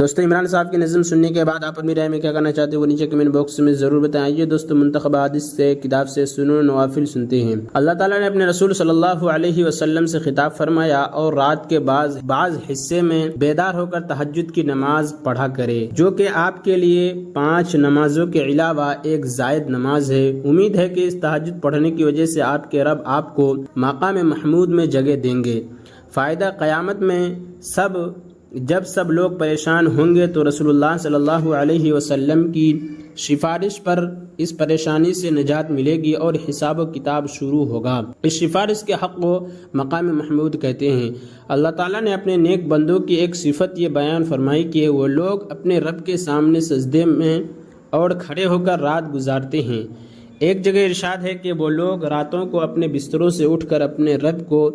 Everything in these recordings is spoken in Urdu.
دوستو عمران صاحب کی نظم سننے کے بعد آپ اپنی رائے میں کیا کرنا چاہتے ہیں وہ نیچے کمنٹ باکس میں ضرور بتائیے۔ دوستو منتخب حدیث سے کتاب سے سنن نوافل سنتے ہیں۔ اللہ تعالیٰ نے اپنے رسول صلی اللہ علیہ وسلم سے خطاب فرمایا اور رات کے بعض حصے میں بیدار ہو کر تہجد کی نماز پڑھا کرے، جو کہ آپ کے لیے 5 نمازوں کے علاوہ ایک زائد نماز ہے۔ امید ہے کہ اس تہجد پڑھنے کی وجہ سے آپ کے رب آپ کو مقام محمود میں جگہ دیں گے۔ فائدہ قیامت میں جب سب لوگ پریشان ہوں گے تو رسول اللہ صلی اللہ علیہ وسلم کی سفارش پر اس پریشانی سے نجات ملے گی اور حساب و کتاب شروع ہوگا۔ اس سفارش کے حق کو مقام محمود کہتے ہیں۔ اللہ تعالیٰ نے اپنے نیک بندوں کی ایک صفت یہ بیان فرمائی کہ وہ لوگ اپنے رب کے سامنے سجدے میں اور کھڑے ہو کر رات گزارتے ہیں۔ ایک جگہ ارشاد ہے کہ وہ لوگ راتوں کو اپنے بستروں سے اٹھ کر اپنے رب کو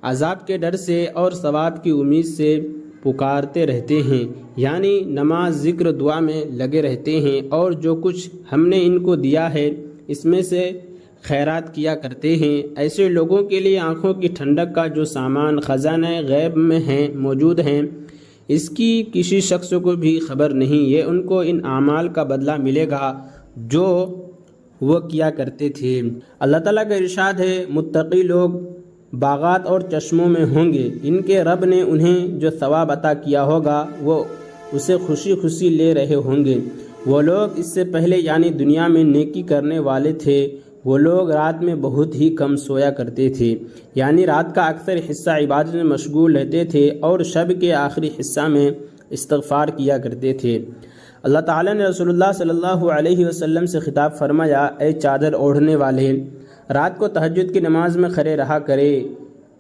عذاب کے ڈر سے اور ثواب کی امید سے پکارتے رہتے ہیں، یعنی نماز ذکر دعا میں لگے رہتے ہیں اور جو کچھ ہم نے ان کو دیا ہے اس میں سے خیرات کیا کرتے ہیں۔ ایسے لوگوں کے لیے آنکھوں کی ٹھنڈک کا جو سامان خزانہ غیب میں موجود ہیں، اس کی کسی شخص کو بھی خبر نہیں۔ یہ ان کو ان اعمال کا بدلہ ملے گا جو وہ کیا کرتے تھے۔ اللہ تعالیٰ کا ارشاد ہے، متقی لوگ باغات اور چشموں میں ہوں گے، ان کے رب نے انہیں جو ثواب عطا کیا ہوگا وہ اسے خوشی خوشی لے رہے ہوں گے۔ وہ لوگ اس سے پہلے یعنی دنیا میں نیکی کرنے والے تھے، وہ لوگ رات میں بہت ہی کم سویا کرتے تھے، یعنی رات کا اکثر حصہ عبادت میں مشغول رہتے تھے اور شب کے آخری حصہ میں استغفار کیا کرتے تھے۔ اللہ تعالیٰ نے رسول اللہ صلی اللہ علیہ وسلم سے خطاب فرمایا، اے چادر اوڑھنے والے، رات کو تہجد کی نماز میں کھڑے رہا کرے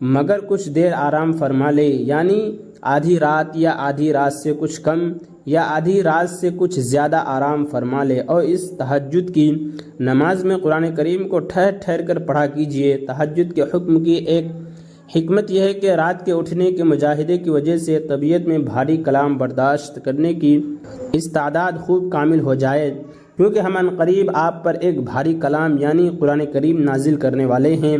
مگر کچھ دیر آرام فرما لے، یعنی آدھی رات یا آدھی رات سے کچھ کم یا آدھی رات سے کچھ زیادہ آرام فرما لے، اور اس تہجد کی نماز میں قرآن کریم کو ٹھہر ٹھہر کر پڑھا کیجیے۔ تہجد کے حکم کی ایک حکمت یہ ہے کہ رات کے اٹھنے کے مجاہدے کی وجہ سے طبیعت میں بھاری کلام برداشت کرنے کی استعداد خوب کامل ہو جائے، کیونکہ ہم عنقریب آپ پر ایک بھاری کلام یعنی قرآن کریم نازل کرنے والے ہیں۔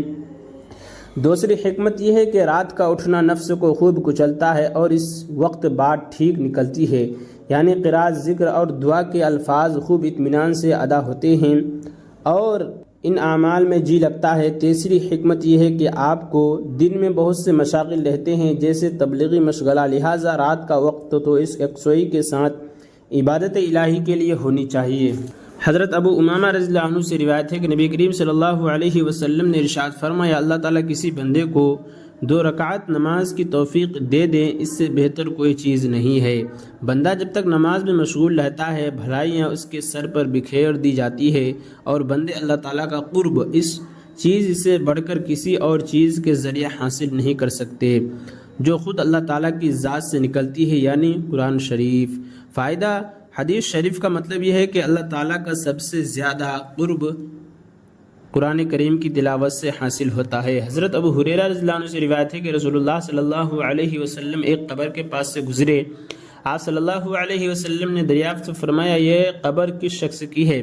دوسری حکمت یہ ہے کہ رات کا اٹھنا نفس کو خوب کچلتا ہے اور اس وقت بات ٹھیک نکلتی ہے، یعنی قرات، ذکر اور دعا کے الفاظ خوب اطمینان سے ادا ہوتے ہیں اور ان اعمال میں جی لگتا ہے۔ تیسری حکمت یہ ہے کہ آپ کو دن میں بہت سے مشاغل رہتے ہیں جیسے تبلیغی مشغلہ، لہٰذا رات کا وقت تو اس یکسوئی کے ساتھ عبادت الہی کے لیے ہونی چاہیے۔ حضرت ابو امامہ رضی اللہ عنہ سے روایت ہے کہ نبی کریم صلی اللہ علیہ وسلم نے ارشاد فرمایا، اللہ تعالیٰ کسی بندے کو 2 رکعت نماز کی توفیق دے دے، اس سے بہتر کوئی چیز نہیں ہے۔ بندہ جب تک نماز میں مشغول رہتا ہے بھلائیاں اس کے سر پر بکھیر دی جاتی ہے اور بندے اللہ تعالیٰ کا قرب اس چیز سے بڑھ کر کسی اور چیز کے ذریعے حاصل نہیں کر سکتے جو خود اللہ تعالیٰ کی ذات سے نکلتی ہے، یعنی قرآن شریف۔ فائدہ حدیث شریف کا مطلب یہ ہے کہ اللہ تعالیٰ کا سب سے زیادہ قرب قرآن کریم کی تلاوت سے حاصل ہوتا ہے۔ حضرت ابو ہریرہ رضی اللہ عنہ سے روایت ہے کہ رسول اللہ صلی اللہ علیہ وسلم ایک قبر کے پاس سے گزرے، آپ صلی اللہ علیہ وسلم نے دریافت فرمایا، یہ قبر کس شخص کی ہے؟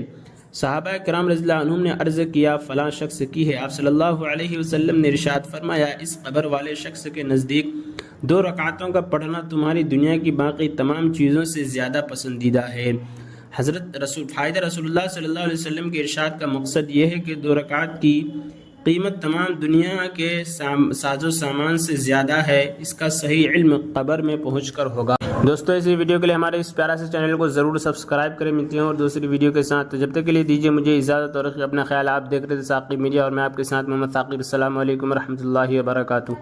صحابہ کرام رضی اللہ عنہم نے عرض کیا، فلاں شخص کی ہے۔ آپ صلی اللہ علیہ وسلم نے ارشاد فرمایا، اس قبر والے شخص کے نزدیک 2 رکعتوں کا پڑھنا تمہاری دنیا کی باقی تمام چیزوں سے زیادہ پسندیدہ ہے۔ فائدہ رسول اللہ صلی اللہ علیہ وسلم کے ارشاد کا مقصد یہ ہے کہ 2 رکعت کی قیمت تمام دنیا کے ساز و سامان سے زیادہ ہے، اس کا صحیح علم قبر میں پہنچ کر ہوگا۔ دوستو اسی ویڈیو کے لیے ہمارے اس پیارا سے چینل کو ضرور سبسکرائب کریں۔ ملتے ہیں اور دوسری ویڈیو کے ساتھ، جب تک کے لیے دیجیے مجھے اجازت اور اپنا خیال۔ آپ دیکھ رہے تھے ثاقب میڈیا اور میں آپ کے ساتھ محمد ثاقب۔ السلام علیکم ورحمۃ اللہ وبرکاتہ۔